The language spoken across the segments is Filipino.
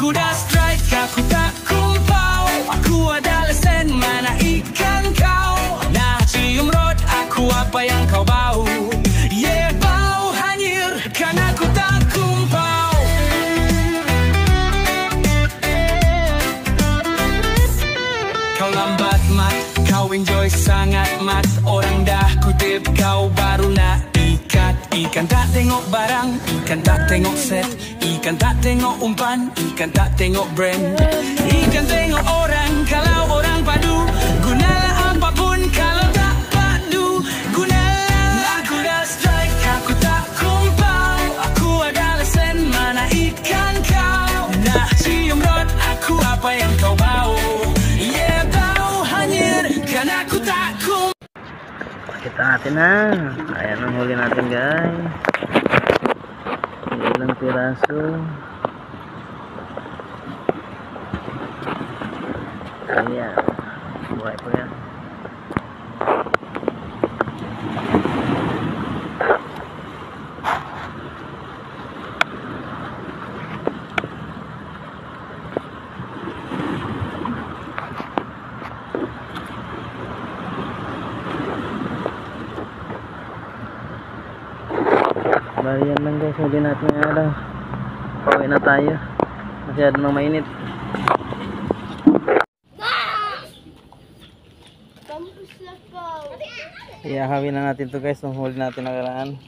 Aku dah strike, aku tak kumpau. Aku adalah sen, mana ikan kau. Nah cium rot aku apa yang kau bau. Yeah bau hanyir, kan aku tak kumpau. Kau lambat mat, kau enjoy sangat mat. Orang dah kutip kau baru nak ikat. Ikan tak tengok barang, ikan tak tengok set. Ikan tak tengok umpan, ikan tak tengok brand. Ikan tengok orang, kalau orang padu. Gunalah apapun kalau tak padu. Gunalah. Aku dah strike, aku tak kumpau. Aku adalah sen, mana ikan kau. Nak cium rot aku apa yang kau bau. Yeah bau hanyir, kan aku tak kumpau. Kita natin na. Ayan ang huli natin guys. Ilang piraso. Ayan. Buhay po yan. Bali yan lang guys, hindi natin nga lang. Pauwi na tayo. Masyado nang mainit. Iahawin na natin to guys, yung huli natin nakaraan.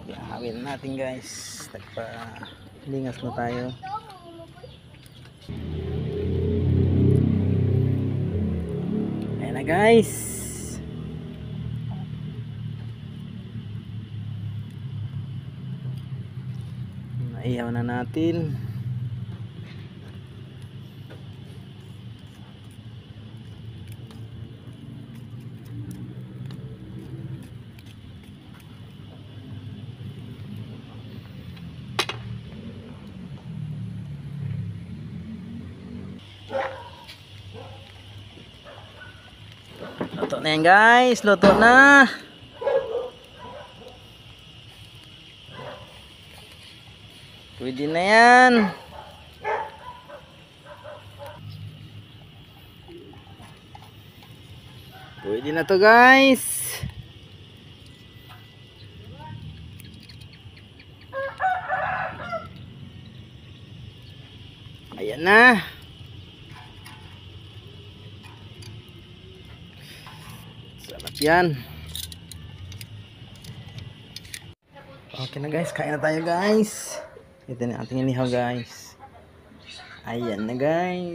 Iahawin na natin guys. Tagpa lingas na tayo. Ayan na guys. Iyaw na natin. Luto na yan guys, luto na. Pwede na yan. Pwede na to guys. Ayan na. Sarap yan. Okay na guys, kain na tayo guys. Ito na ating inihaw guys. Ayan na guys.